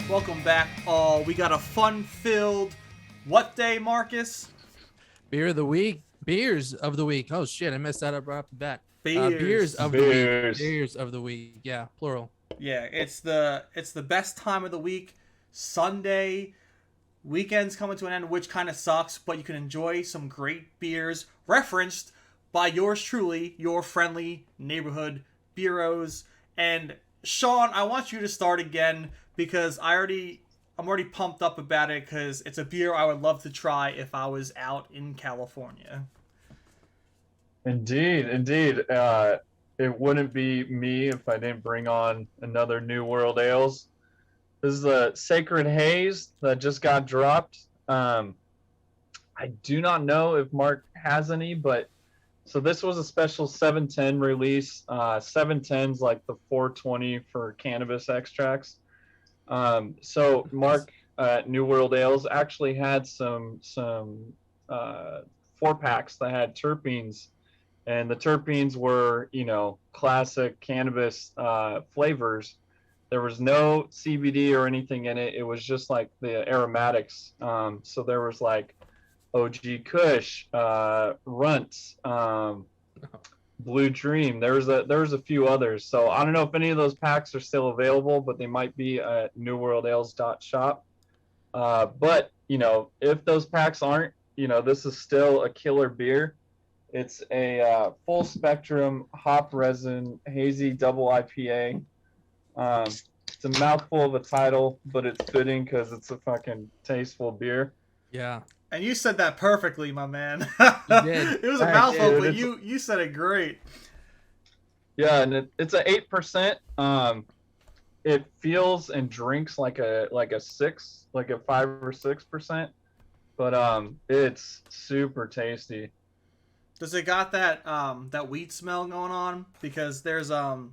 Welcome back, all. We got a fun-filled what day, Marcus? Beer of the week, beers of the week. Oh shit, I messed that up right off the bat. Beers Beers. of the week, Beers. beers of the week. Yeah, plural. Yeah, it's the best time of the week. Sunday, weekend's coming to an end, which kind of sucks, but you can enjoy some great beers referenced by yours truly, your friendly neighborhood Beeroes. And Sean, I want you to start again because I'm already pumped up about it because it's a beer I would love to try if I was out in California. Indeed. It wouldn't be me if I didn't bring on another New World Ales. This is the Sacred Haze that just got dropped. I do not know if Mark has any, but so this was a special 710 release. 710's like the 420 for cannabis extracts. So Mark at New World Ales actually had some 4 packs that had terpenes, and the terpenes were, classic cannabis flavors. There was no CBD or anything in it. It was just like the aromatics. So there was like OG Kush, Runts, Blue Dream. There was a few others. So I don't know if any of those packs are still available, but they might be at newworldales.shop. But if those packs aren't, this is still a killer beer. It's a full spectrum hop resin hazy double IPA. It's a mouthful of a title, but it's fitting because it's a fucking tasteful beer. Yeah. And you said that perfectly, my man. You did. It was a Thanks, mouthful, dude. but you said it great. Yeah, and it's a 8%. It feels and drinks like a 6, like a 5 or 6%, but it's super tasty. Does it got that wheat smell going on? Because there's a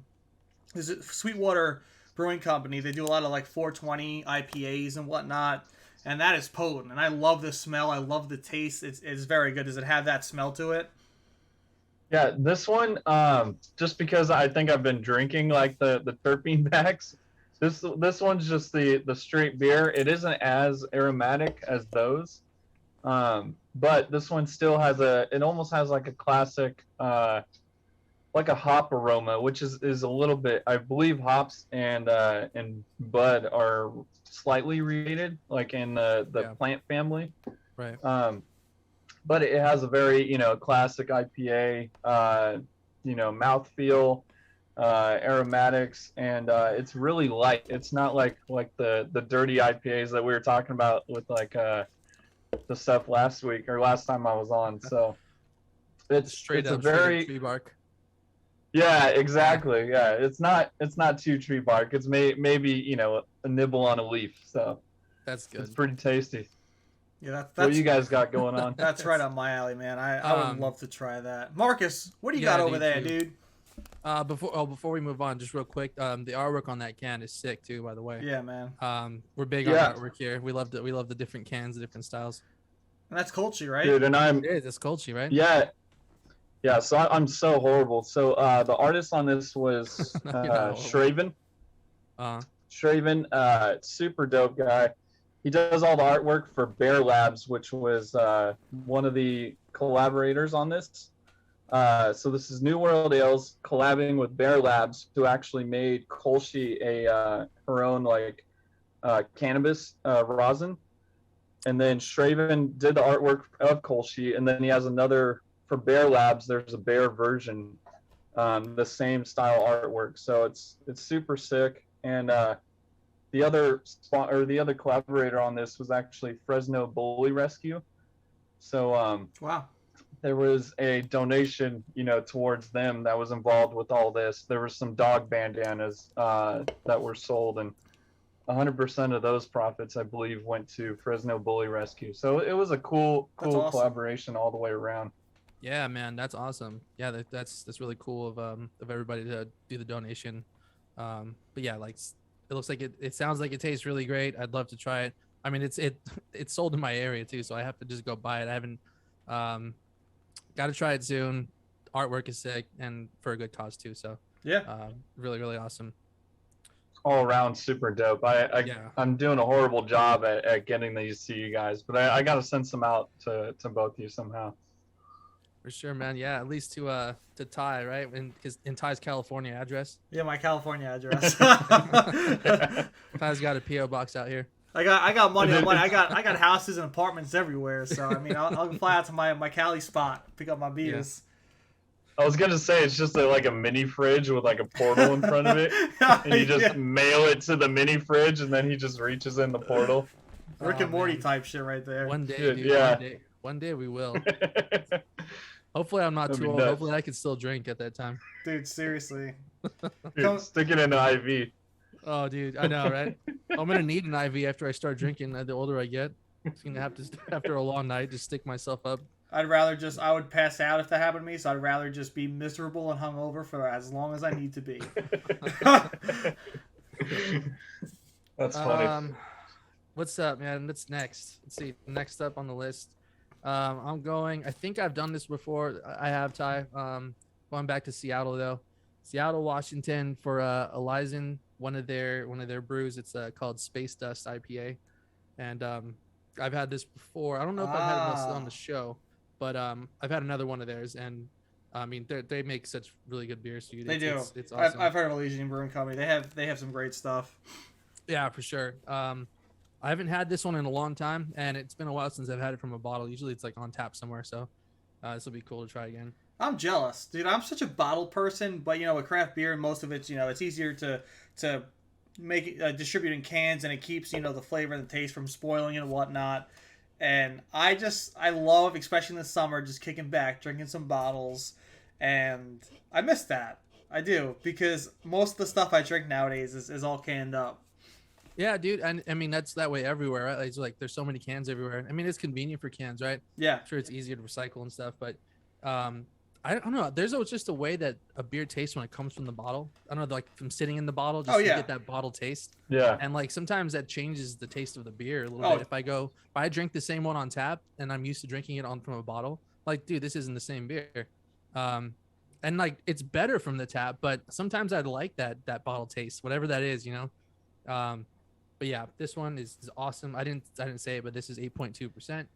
Sweetwater Brewing Company. They do a lot of like 420 IPAs and whatnot, and that is potent. And I love the smell. I love the taste. It's very good. Does it have that smell to it? Yeah, this one, just because I think I've been drinking like the terpene packs, this one's just the straight beer. It isn't as aromatic as those, but this one still has it almost has like a classic, like a hop aroma, which is a little bit. I believe hops and bud are slightly related, like in the plant family. Right. But it has a very, classic IPA, mouthfeel, aromatics, and it's really light. It's not like the dirty IPAs that we were talking about with like the stuff last week or last time I was on. So it's Straight a very tree bark. yeah, exactly. Yeah, it's not too tree bark. It's maybe a nibble on a leaf. So That's good. it's pretty tasty. Yeah, that's What you guys got going on? that's right up my alley, man. I would love to try that. Marcus, what do you got over there, dude? Before we move on, just real quick, the artwork on that can is sick too, by the way. Yeah, man. We're big on artwork here. We love the different cans, the different styles. And that's Colchi, right? Dude, and It is. It's Colchi, right? Yeah. So I'm so horrible. So the artist on this was Shraven. Shraven, super dope guy. He does all the artwork for Bear Labs, which was one of the collaborators on this. So this is New World Ales collabing with Bear Labs, who actually made Colchi her own like cannabis rosin. And then Shraven did the artwork of Colchi, and then he has another for Bear Labs. There's a bear version, the same style artwork. So it's super sick. And the other collaborator on this was actually Fresno Bully Rescue. So Wow. there was a donation, towards them that was involved with all this. There was some dog bandanas that were sold, and 100% of those profits, I believe, went to Fresno Bully Rescue. So it was a cool awesome. collaboration all the way around. Yeah, man, that's awesome. Yeah, that's really cool of everybody to do the donation. But yeah, like it looks like it sounds like it tastes really great. I'd love to try it. I mean, it's sold in my area too, so I have to just go buy it. I haven't got to try it soon. Artwork is sick and for a good cause too. So yeah, really awesome. all around super dope. Yeah. I'm doing a horrible job at getting these to you guys, but I got to send some out to both of you somehow. For sure, man. Yeah, at least to Ty, right? In Ty's California address. Yeah, my California address. Ty's got a PO box out here. I got money on money. I got houses and apartments everywhere. So I mean, I'll fly out to my Cali spot, pick up my beers. I was gonna say it's just like a mini fridge with like a portal in front of it, and you just mail it to the mini fridge, and then he just reaches in the portal. Rick and Morty type shit right there. One day, dude. Yeah. One day we will. Hopefully, I'm not too old. nuts. Hopefully, I can still drink at that time. Dude, seriously. Dude, stick it in the IV. Oh, dude, I know, right? I'm gonna need an IV after I start drinking. The older I get, I'm gonna have to, after a long night, just stick myself up. I would pass out if that happened to me, so I'd rather just be miserable and hungover for as long as I need to be. That's funny. What's up, man? What's next? Let's see. Next up on the list. I think I've done this before. I have, Ty. Going back to Seattle though. Seattle, Washington for Elysian, one of their brews. It's called Space Dust IPA. And I've had this before. I don't know if I've had it on the show, but I've had another one of theirs, and I mean they make such really good beers, dude. They do. It's awesome. I've heard of Elysian Brewing Company. They have some great stuff. Yeah, for sure. I haven't had this one in a long time, and it's been a while since I've had it from a bottle. Usually it's like on tap somewhere, so this will be cool to try again. I'm jealous, dude. I'm such a bottle person, but with craft beer, most of it's it's easier to make it, distribute in cans, and it keeps the flavor and the taste from spoiling and whatnot. And I love, especially in the summer, just kicking back, drinking some bottles, and I miss that. I do, because most of the stuff I drink nowadays is all canned up. Yeah, dude, and I mean that's that way everywhere, right? It's like there's so many cans everywhere. I mean, it's convenient for cans, right? Yeah. I'm sure, it's easier to recycle and stuff, but I don't know. There's always just a way that a beer tastes when it comes from the bottle. I don't know, like from sitting in the bottle, just to get that bottle taste. Yeah. And like sometimes that changes the taste of the beer a little bit. If I drink the same one on tap and I'm used to drinking it from a bottle, like, dude, this isn't the same beer. And like it's better from the tap, but sometimes I'd like that bottle taste, whatever that is, But yeah, this one is awesome. I didn't say it, but this is 8.2%.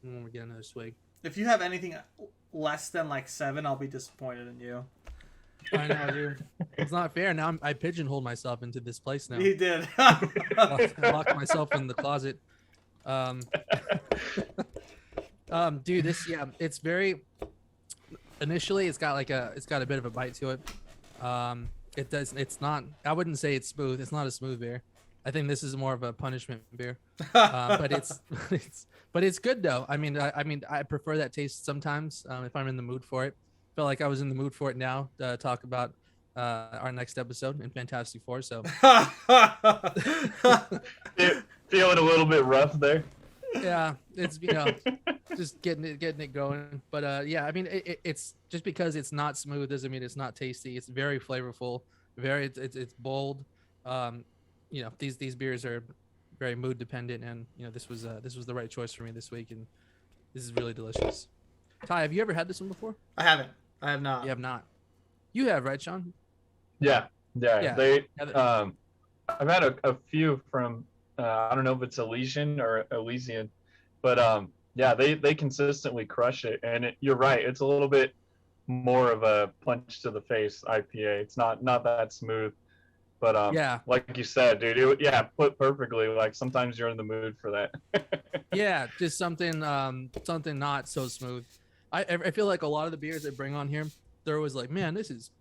When we get another swig. If you have anything less than like 7, I'll be disappointed in you. I know, dude. It's not fair. Now I pigeonholed myself into this place now. You did. Locked myself in the closet. Dude, it's very. Initially, it's got a bit of a bite to it. It's not. I wouldn't say it's smooth. It's not a smooth beer. I think this is more of a punishment beer. But it's good though. I mean, I prefer that taste sometimes if I'm in the mood for it. Feel like I was in the mood for it now to talk about our next episode in Fantastic Four. So feeling a little bit rough there. Yeah, it's just getting it going. But yeah, I mean, it's just because it's not smooth doesn't mean it's not tasty. It's very flavorful. It's bold. These beers are very mood dependent, and this was the right choice for me this week, and this is really delicious. Ty, have you ever had this one before? I haven't. I have not. You have not. You have, right, Sean? Yeah. I've had a few from I don't know if it's Elysian or Elysian, but they consistently crush it, and you're right, it's a little bit more of a punch to the face IPA. It's not that smooth, but like you said, dude, put perfectly. Like sometimes you're in the mood for that. Yeah, just something not so smooth. I feel like a lot of the beers they bring on here, they're always like, man, this is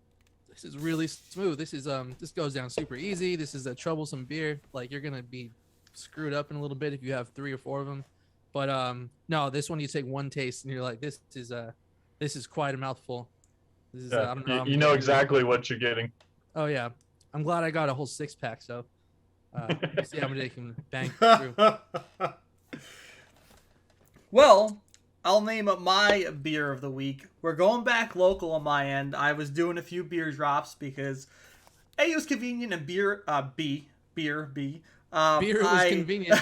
really smooth. This goes down super easy. This is a troublesome beer. Like you're gonna be screwed up in a little bit if you have 3 or 4 of them. But no, this one you take one taste and you're like, this is quite a mouthful. This is, I don't know. You know exactly what you're getting. Oh yeah, I'm glad I got a whole 6-pack. So see how many they can bang through. Well, I'll name up my beer of the week. We're going back local on my end. I was doing a few beer drops because A, it was convenient, and beer B. Beer was convenient.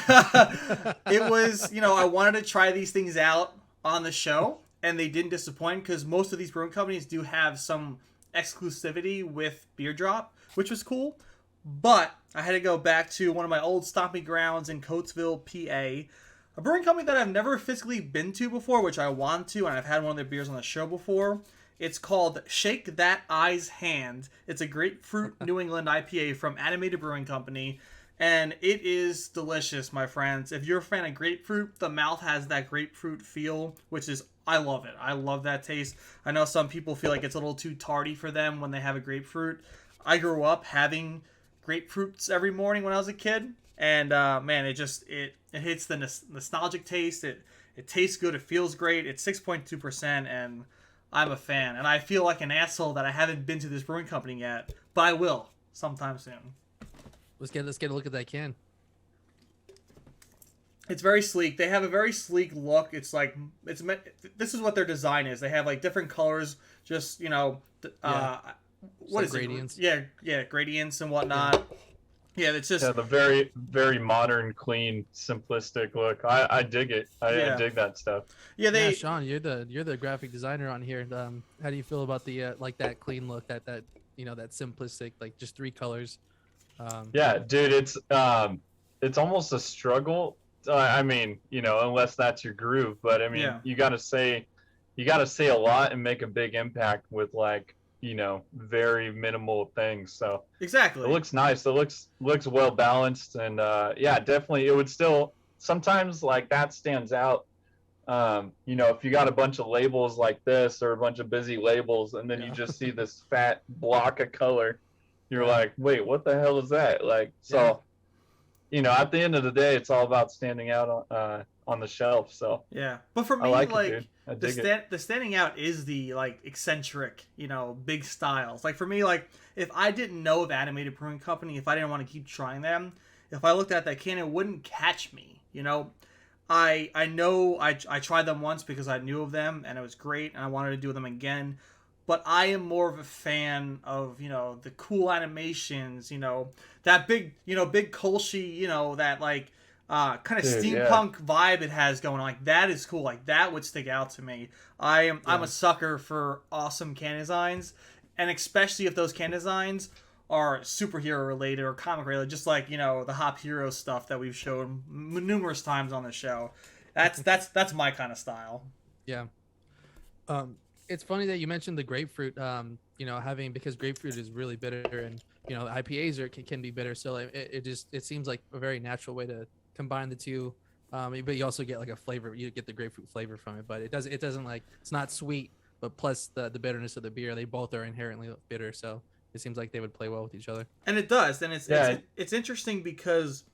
It was, I wanted to try these things out on the show, and they didn't disappoint because most of these brewing companies do have some exclusivity with Beer Drop, which was cool. But I had to go back to one of my old stomping grounds in Coatesville, PA. A brewing company that I've never physically been to before, which I want to, and I've had one of their beers on the show before. It's called Shake That Eye's Hand. It's a grapefruit New England IPA from Animated Brewing Company, and it is delicious, my friends. If you're a fan of grapefruit, the mouth has that grapefruit feel, which is, I love it. I love that taste. I know some people feel like it's a little too tardy for them when they have a grapefruit. I grew up having grapefruits every morning when I was a kid, and man, it hits the nostalgic taste. It tastes good. It feels great. It's 6.2%, and I'm a fan. And I feel like an asshole that I haven't been to this brewing company yet, but I will sometime soon. Let's get a look at that can. It's very sleek. They have a very sleek look. It's like this is what their design is. They have like different colors, just what is gradients? It? Yeah, gradients and whatnot. Yeah, it's just the very, very modern, clean, simplistic look. I dig it. I dig that stuff. Yeah, Sean, you're the graphic designer on here. How do you feel about the like that clean look, that that simplistic, like just 3 colors? Yeah, dude, it's almost a struggle. I mean, unless that's your groove, but I mean, you gotta say a lot and make a big impact with like, very minimal things. So exactly, it looks nice. It looks well balanced, and yeah, definitely. It would still sometimes like that stands out. If you got a bunch of labels like this or a bunch of busy labels, and then you just see this fat block of color, you're like, wait, what the hell is that? Like, so, at the end of the day, it's all about standing out on the shelf. So yeah, but for me, like like it, dude. the standing out is the like eccentric, big styles. Like for me, like if I didn't know of Animated Brewing Company, if I didn't want to keep trying them, if I looked at that can, it wouldn't catch me. I know I tried them once because I knew of them and it was great and I wanted to do them again. But I am more of a fan of, the cool animations, that big Kolschi, that like kind of steampunk vibe it has going on. Like that is cool. Like that would stick out to me. I'm a sucker for awesome can designs, and especially if those can designs are superhero related or comic related, just like the Hop Hero stuff that we've shown numerous times on the show. That's my kind of style. Yeah. It's funny that you mentioned the grapefruit. Because grapefruit is really bitter, and IPAs can be bitter. So it seems like a very natural way to combine the two. But you also get like a flavor. You get the grapefruit flavor from it, but it doesn't like, it's not sweet. But plus the bitterness of the beer, they both are inherently bitter. So it seems like they would play well with each other. And it does. And it's interesting because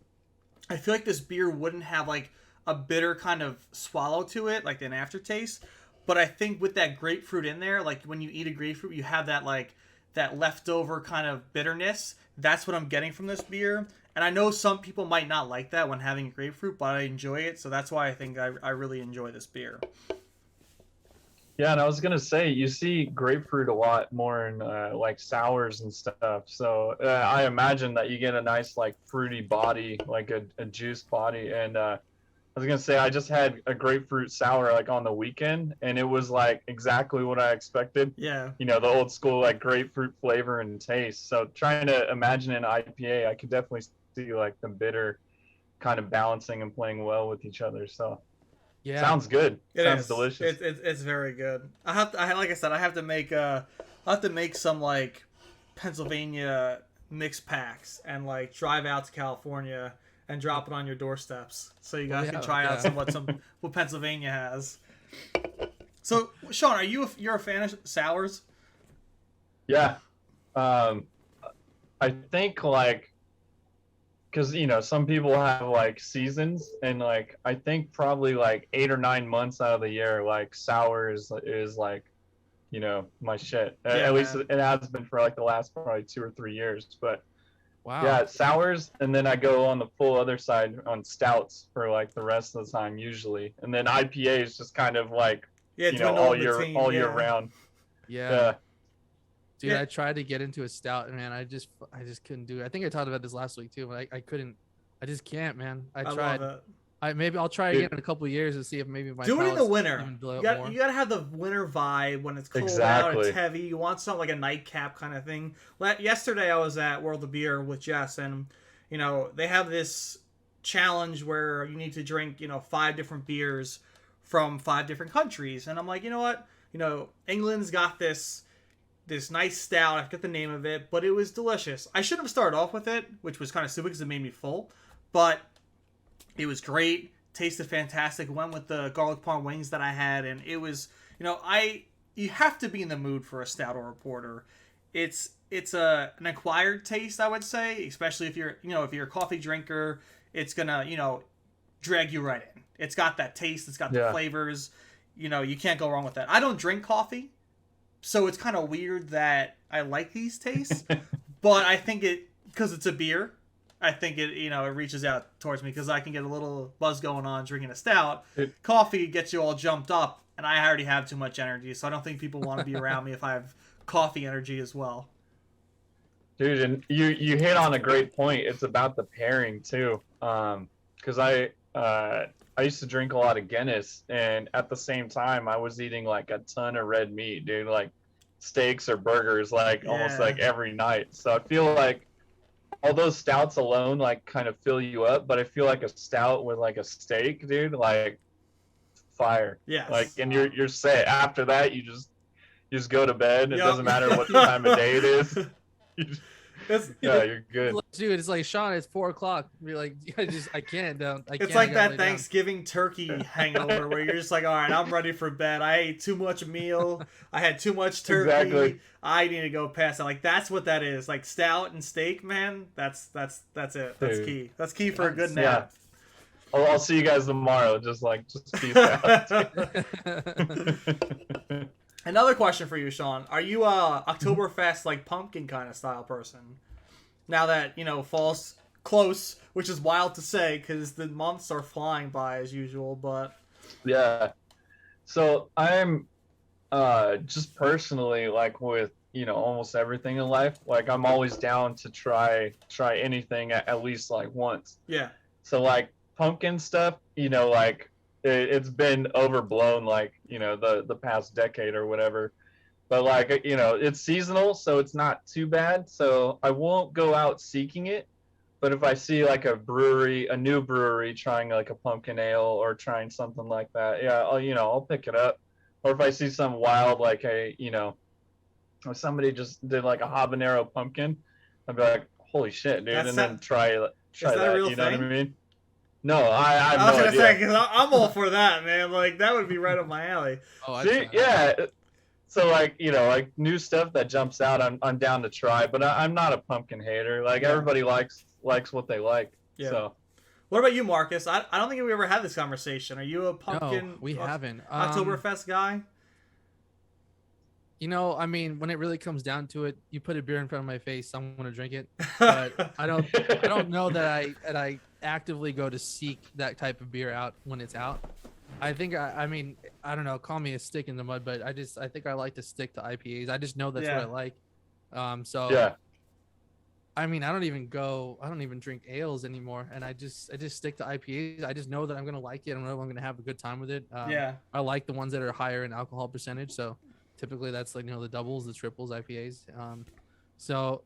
I feel like this beer wouldn't have like a bitter kind of swallow to it, like an aftertaste. But I think with that grapefruit in there, like when you eat a grapefruit, you have that like that leftover kind of bitterness. That's what I'm getting from this beer. And I know some people might not like that when having grapefruit, but I enjoy it. So that's why I think I really enjoy this beer. Yeah, and I was gonna say, you see grapefruit a lot more in like sours and stuff. So I imagine that you get a nice like fruity body, like a juice body. And I was gonna say, I just had a grapefruit sour like on the weekend, and it was like exactly what I expected. Yeah. The old school like grapefruit flavor and taste. So trying to imagine an IPA, I could definitely see like the bitter kind of balancing and playing well with each other. So. Yeah. Sounds good. Sounds delicious. It's very good. Like I said, I have to make some like Pennsylvania mix packs and like drive out to California and drop it on your doorsteps so you guys can try out what Pennsylvania has. So Sean, you're a fan of sours? Yeah. I think like, because some people have like seasons, and like I think probably like 8 or 9 months out of the year, like sours is like my shit. At least it has been for like the last probably 2 or 3 years. But wow, yeah, sours, and then I go on the full other side on stouts for like the rest of the time usually, and then IPA is just kind of like all year round. Yeah. Dude, I tried to get into a stout, and man, I just couldn't do it. I think I talked about this last week too, but I couldn't. I just can't, man. I tried. Love it. Maybe I'll try again in a couple of years and see if maybe my do it in the palate's winter. even blow You up more. gotta have the winter vibe when it's cold out, Exactly. it's heavy. You want something like a nightcap kind of thing. Yesterday I was at World of Beer with Jess, and they have this challenge where you need to drink 5 different beers from 5 different countries, and I'm like, you know what, England's got this nice stout. I forget the name of it, but it was delicious. I shouldn't have started off with it, which was kind of stupid because it made me full, but it was great. Tasted fantastic. Went with the garlic parm wings that I had, and it was, you have to be in the mood for a stout or a porter. It's an acquired taste, I would say, especially if you're a coffee drinker. It's gonna drag you right in. It's got that taste. It's got the flavors. You can't go wrong with that. I don't drink coffee, so it's kind of weird that I like these tastes, but I think because it's a beer. I think it reaches out towards me because I can get a little buzz going on drinking a stout. Coffee gets you all jumped up, and I already have too much energy, so I don't think people want to be around me if I have coffee energy as well. Dude, and you hit on a great point. It's about the pairing too. Because I used to drink a lot of Guinness, and at the same time I was eating like a ton of red meat, dude, like steaks or burgers, like almost like every night. So I feel like although stouts alone like kind of fill you up, but I feel like a stout with like a steak, dude, like fire. Yeah. Like, and you're set. After that, you just go to bed. It doesn't matter what time of day it is. You're good. Dude, it's like, Sean, it's 4:00. You're like, I can't. It's like that Thanksgiving turkey hangover where you're just like, all right, I'm ready for bed. I ate too much meal. I had too much turkey. Exactly. I need to go pass out. Like, that's what that is. Like, stout and steak, man. That's it. That's Dude. key. That's key for a good nap. Yeah. I'll see you guys tomorrow. Just peace out. Another question for you, Sean. Are you a Oktoberfest, like, pumpkin kind of style person? Now that, fall's close, which is wild to say because the months are flying by as usual, but... Yeah. So I'm just personally, like, with, almost everything in life, like, I'm always down to try anything at least, like, once. Yeah. So, like, pumpkin stuff, like, it's been overblown, like, the past decade or whatever. But, like, it's seasonal, so it's not too bad. So I won't go out seeking it. But if I see, like, a new brewery trying, like, a pumpkin ale or trying something like that, yeah, I'll pick it up. Or if I see some wild, like, if somebody just did, like, a habanero pumpkin, I'd be like, holy shit, dude. Then try that. You know what I mean? No, I have no idea. Because I'm all for that, man. Like, that would be right up my alley. Oh, see, yeah. So, like, like new stuff that jumps out, I'm down to try. But I'm not a pumpkin hater. Like, everybody likes what they like. Yeah. So. What about you, Marcus? I don't think we ever had this conversation. Are you a pumpkin? No, we haven't. Oktoberfest guy? I mean, when it really comes down to it, you put a beer in front of my face, I'm going to drink it. But I don't know that I actively go to seek that type of beer out when it's out. I think I mean, I don't know, call me a stick in the mud, but I think I like to stick to IPAs. I just know that's what I like. So yeah. I mean, I don't even drink ales anymore, and I just stick to IPAs. I just know that I'm going to like it. I know I'm going to have a good time with it. I like the ones that are higher in alcohol percentage, so typically that's like, the doubles, the triples, IPAs. So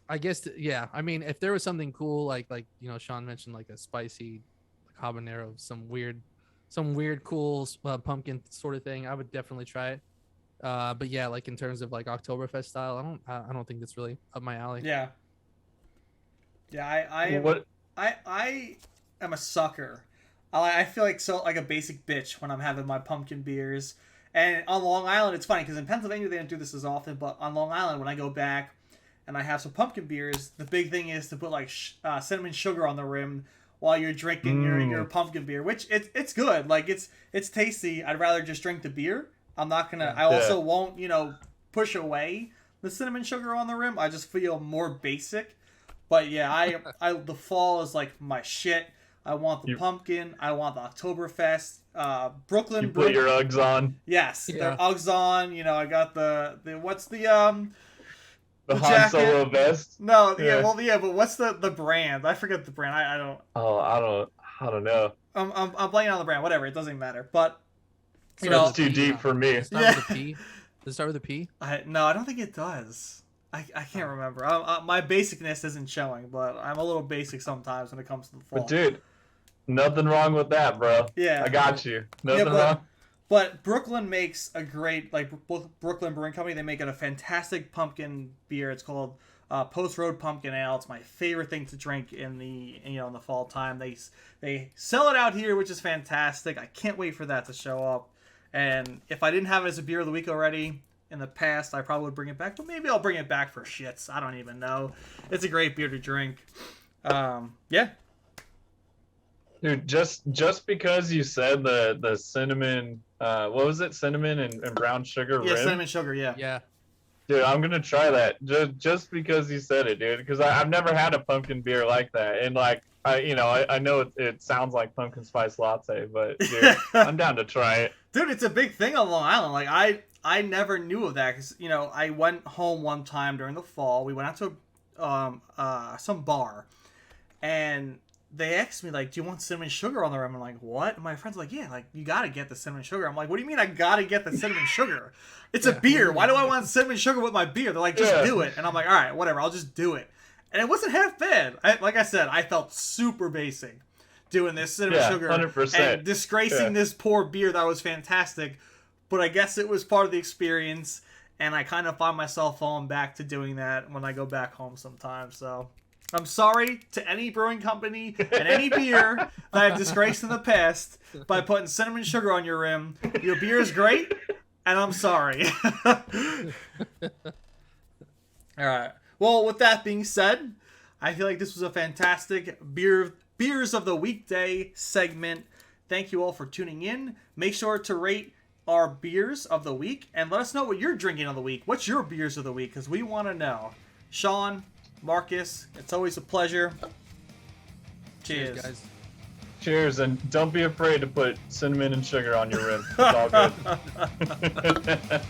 I guess, I mean, if there was something cool, like Sean mentioned, like a spicy, like habanero, some weird cool pumpkin sort of thing, I would definitely try it. But yeah, like in terms of like Oktoberfest style, I don't think that's really up my alley. Yeah. Yeah, I am a sucker. I feel like a basic bitch when I'm having my pumpkin beers. And on Long Island, it's funny because in Pennsylvania they don't do this as often, but on Long Island when I go back and I have some pumpkin beers, the big thing is to put like cinnamon sugar on the rim while you're drinking your pumpkin beer, which it's good. Like it's tasty. I'd rather just drink the beer. I'm not gonna. I also won't push away the cinnamon sugar on the rim. I just feel more basic. But yeah, the fall is like my shit. I want the pumpkin. I want the Oktoberfest. Brooklyn. You put your Uggs on. Yes, they're Uggs on. I got the what's the Han jacket? Solo vest. No, but what's the brand? I forget the brand. I don't. Oh, I don't. I don't know. I'm blanking on the brand. Whatever, it doesn't even matter. But you It's know, too deep for me. Does it start with a P? Does it start with a P? no, I don't think it does. I can't remember. My basicness isn't showing, but I'm a little basic sometimes when it comes to the fall. But dude, nothing wrong with that, bro. Yeah. I got you. Nothing wrong. But Brooklyn makes a great, like, Brooklyn Brewing Company, they make a fantastic pumpkin beer. It's called Post Road Pumpkin Ale. It's my favorite thing to drink in the fall time. They sell it out here, which is fantastic. I can't wait for that to show up. And if I didn't have it as a beer of the week already in the past, I probably would bring it back. But maybe I'll bring it back for shits. I don't even know. It's a great beer to drink. Yeah. Dude, just because you said the cinnamon, what was it? Cinnamon and brown sugar Yeah, rim? cinnamon sugar, yeah. Yeah. Dude, I'm gonna try that just because you said it, dude. Because I've never had a pumpkin beer like that, and like I know it sounds like pumpkin spice latte, but dude, I'm down to try it. Dude, it's a big thing on Long Island. Like I never knew of that because I went home one time during the fall. We went out to some bar, and they asked me, like, do you want cinnamon sugar on the rim? I'm like, what? And my friend's like, yeah, like, you gotta get the cinnamon sugar. I'm like, what do you mean I gotta get the cinnamon sugar? It's a beer. Why do I want cinnamon sugar with my beer? They're like, just do it. And I'm like, all right, whatever, I'll just do it. And it wasn't half bad. Like I said, I felt super basic doing this cinnamon sugar 100%. and disgracing this poor beer that was fantastic. But I guess it was part of the experience, and I kind of find myself falling back to doing that when I go back home sometimes, so... I'm sorry to any brewing company and any beer that I've disgraced in the past by putting cinnamon sugar on your rim. Your beer is great, and I'm sorry. All right. Well, with that being said, I feel like this was a fantastic Beers of the Weekday segment. Thank you all for tuning in. Make sure to rate our Beers of the Week and let us know what you're drinking of the week. What's your Beers of the Week? Because we want to know. Sean, Marcus, it's always a pleasure. Cheers. Guys. Cheers, and don't be afraid to put cinnamon and sugar on your rim. It's all good.